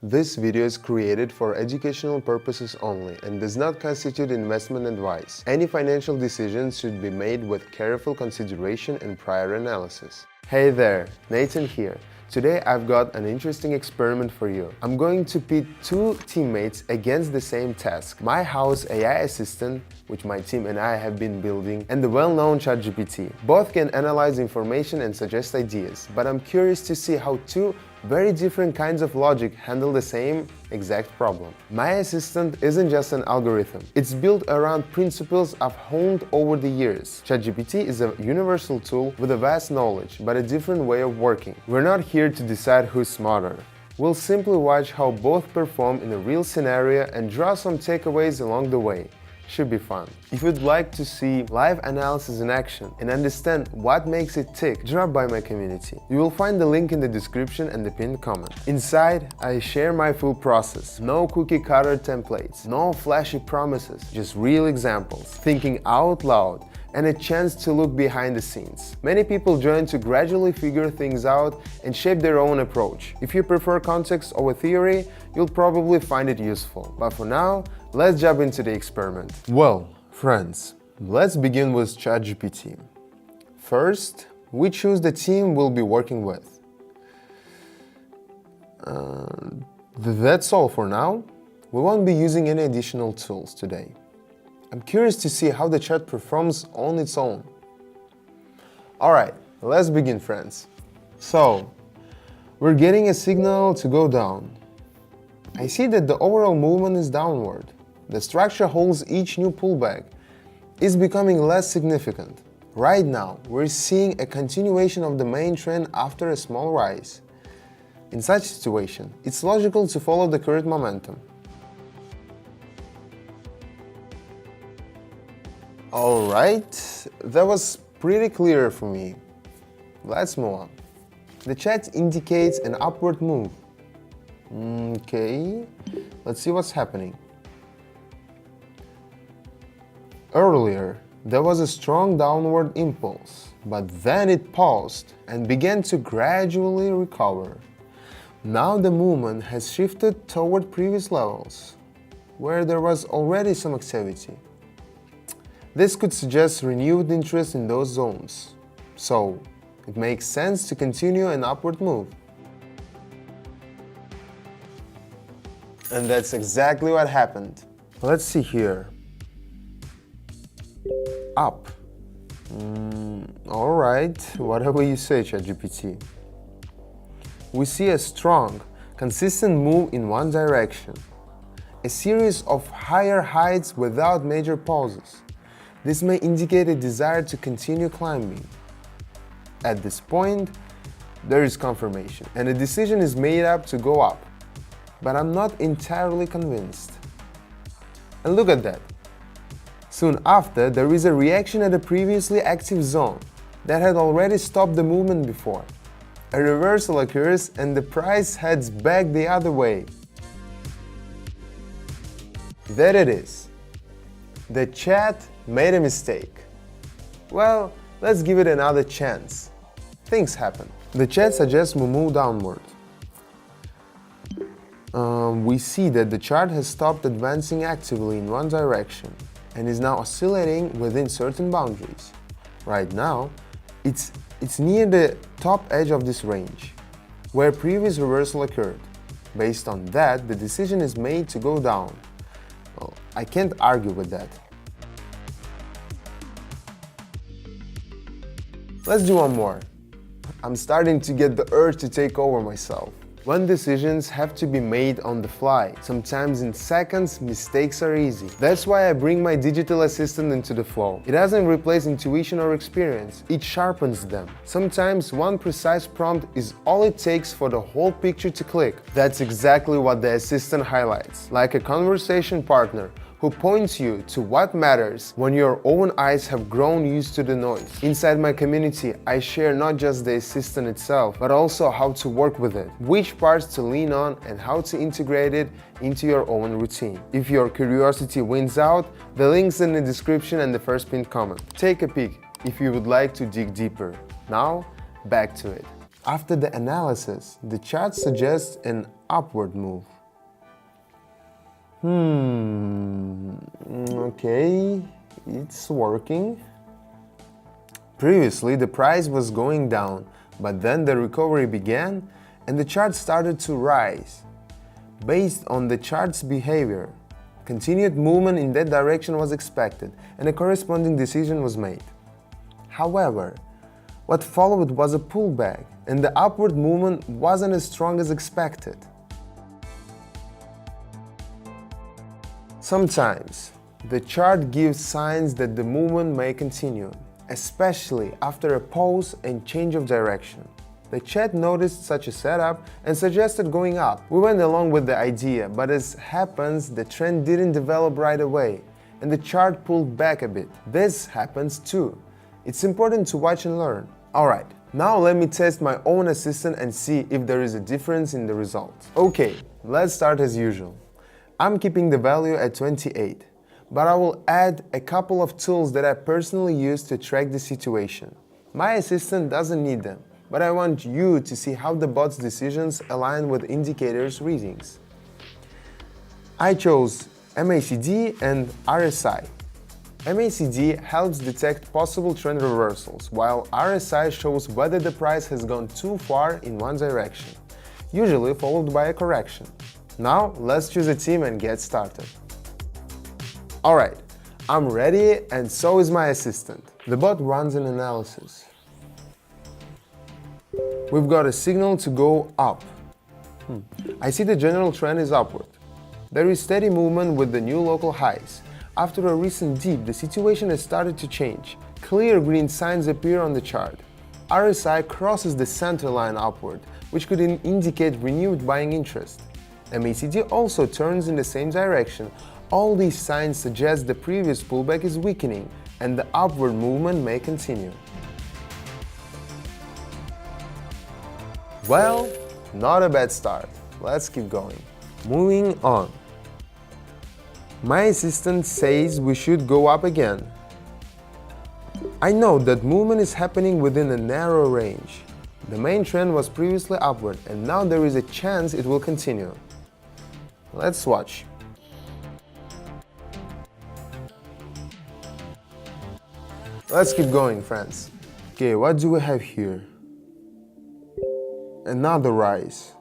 This video is created for educational purposes only and does not constitute investment advice. Any financial decisions should be made with careful consideration and prior analysis. Hey there, Nathan here. Today I've got an interesting experiment for you. I'm going to pit two teammates against the same task. My house AI assistant, which my team and I have been building, and the well-known ChatGPT. Both can analyze information and suggest ideas, but I'm curious to see how two very different kinds of logic handle the same exact problem. My assistant isn't just an algorithm. It's built around principles I've honed over the years. ChatGPT is a universal tool with a vast knowledge, but a different way of working. We're not here to decide who's smarter. We'll simply watch how both perform in a real scenario and draw some takeaways along the way. Should be fun. If you'd like to see live analysis in action and understand what makes it tick, drop by my community. You will find the link in the description and the pinned comment. Inside, I share my full process. No cookie cutter templates, no flashy promises, just real examples, thinking out loud, and a chance to look behind the scenes. Many people join to gradually figure things out and shape their own approach. If you prefer context over theory, you'll probably find it useful. But for now, let's jump into the experiment. Well, friends, let's begin with ChatGPT. First, we choose the team we'll be working with. That's all for now. We won't be using any additional tools today. I'm curious to see how the chat performs on its own. Alright, let's begin, friends. So, we're getting a signal to go down. I see that the overall movement is downward. The structure holds each new pullback is becoming less significant. Right now, we're seeing a continuation of the main trend after a small rise. In such situation, it's logical to follow the current momentum. Alright, that was pretty clear for me. Let's move on. The chat indicates an upward move. Okay, let's see what's happening. Earlier, there was a strong downward impulse, but then it paused and began to gradually recover. Now the movement has shifted toward previous levels, where there was already some activity. This could suggest renewed interest in those zones, so it makes sense to continue an upward move. And that's exactly what happened. Let's see here. Up. Alright, whatever you say, ChatGPT. We see a strong, consistent move in one direction. A series of higher heights without major pauses. This may indicate a desire to continue climbing. At this point, there is confirmation, and a decision is made up to go up. But I'm not entirely convinced. And look at that. Soon after, there is a reaction at a previously active zone that had already stopped the movement before. A reversal occurs and the price heads back the other way. There it is. The chat made a mistake. Well, let's give it another chance. Things happen. The chat suggests we move downward. We see that the chart has stopped advancing actively in one direction and is now oscillating within certain boundaries. Right now, it's near the top edge of this range, where previous reversal occurred. Based on that, the decision is made to go down. Well, I can't argue with that. Let's do one more. I'm starting to get the urge to take over myself. When decisions have to be made on the fly, sometimes in seconds, mistakes are easy. That's why I bring my digital assistant into the flow. It doesn't replace intuition or experience, it sharpens them. Sometimes one precise prompt is all it takes for the whole picture to click. That's exactly what the assistant highlights, like a conversation partner who points you to what matters when your own eyes have grown used to the noise. Inside my community, I share not just the assistant itself, but also how to work with it, which parts to lean on, and how to integrate it into your own routine. If your curiosity wins out, the link's in the description and the first pinned comment. Take a peek if you would like to dig deeper. Now, back to it. After the analysis, the chart suggests an upward move. Okay, it's working. Previously, the price was going down, but then the recovery began and the chart started to rise. Based on the chart's behavior, continued movement in that direction was expected and a corresponding decision was made. However, what followed was a pullback and the upward movement wasn't as strong as expected. Sometimes, the chart gives signs that the movement may continue, especially after a pause and change of direction. The chat noticed such a setup and suggested going up. We went along with the idea, but as happens, the trend didn't develop right away, and the chart pulled back a bit. This happens too. It's important to watch and learn. Alright, now let me test my own assistant and see if there is a difference in the results. Okay, let's start as usual. I'm keeping the value at 28, but I will add a couple of tools that I personally use to track the situation. My assistant doesn't need them, but I want you to see how the bot's decisions align with indicators readings. I chose MACD and RSI. MACD helps detect possible trend reversals, while RSI shows whether the price has gone too far in one direction, usually followed by a correction. Now, let's choose a team and get started. Alright, I'm ready and so is my assistant. The bot runs an analysis. We've got a signal to go up. I see the general trend is upward. There is steady movement with the new local highs. After a recent dip, the situation has started to change. Clear green signs appear on the chart. RSI crosses the center line upward, which could indicate renewed buying interest. MACD also turns in the same direction. All these signs suggest the previous pullback is weakening and the upward movement may continue. Well, not a bad start. Let's keep going. Moving on. My assistant says we should go up again. I know that movement is happening within a narrow range. The main trend was previously upward and now there is a chance it will continue. Let's watch. Let's keep going, friends. Okay, what do we have here? Another rise.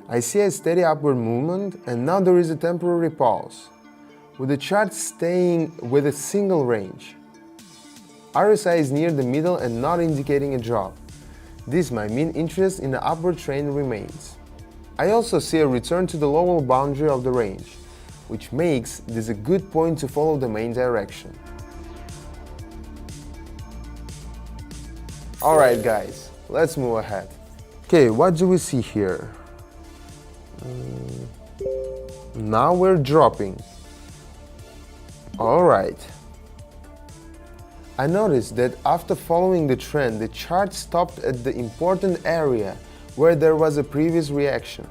I see a steady upward movement and now there is a temporary pause, with the chart staying with a single range. RSI is near the middle and not indicating a drop. This might mean interest in the upward trend remains. I also see a return to the lower boundary of the range, which makes this a good point to follow the main direction. Alright guys, let's move ahead. Okay, what do we see here? Now we're dropping. Alright. I noticed that after following the trend, the chart stopped at the important area where there was a previous reaction.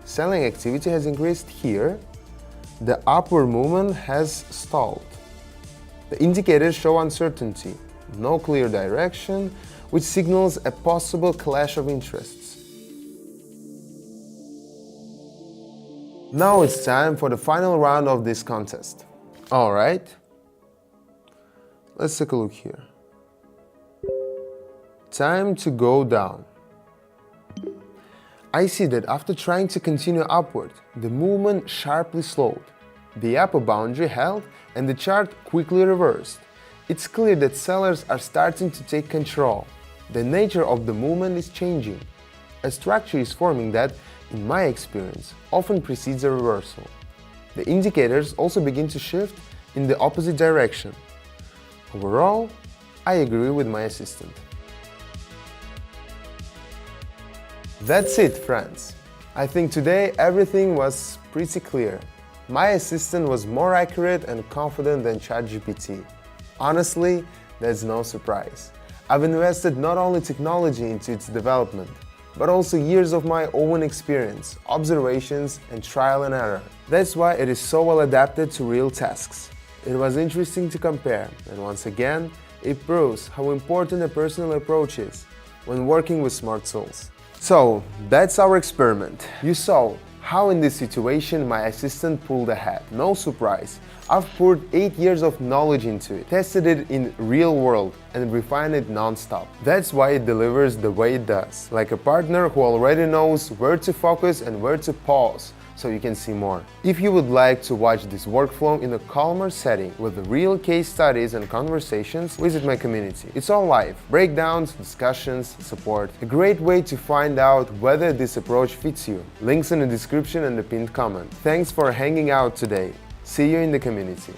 Selling activity has increased here. The upward movement has stalled. The indicators show uncertainty, no clear direction, which signals a possible clash of interests. Now it's time for the final round of this contest. Alright, let's take a look here. Time to go down. I see that after trying to continue upward, the movement sharply slowed. The upper boundary held and the chart quickly reversed. It's clear that sellers are starting to take control. The nature of the movement is changing. A structure is forming that, in my experience, often precedes a reversal. The indicators also begin to shift in the opposite direction. Overall, I agree with my assistant. That's it, friends. I think today everything was pretty clear. My assistant was more accurate and confident than ChatGPT. Honestly, there's no surprise. I've invested not only technology into its development, but also years of my own experience, observations, and trial and error. That's why it is so well adapted to real tasks. It was interesting to compare, and once again, it proves how important a personal approach is when working with smart tools. So, that's our experiment. You saw how in this situation my assistant pulled ahead. No surprise. I've poured 8 years of knowledge into it, tested it in real world, and refined it non-stop. That's why it delivers the way it does. Like a partner who already knows where to focus and where to pause, so you can see more. If you would like to watch this workflow in a calmer setting with real case studies and conversations, visit my community. It's all live. Breakdowns, discussions, support. A great way to find out whether this approach fits you. Links in the description and the pinned comment. Thanks for hanging out today. See you in the community.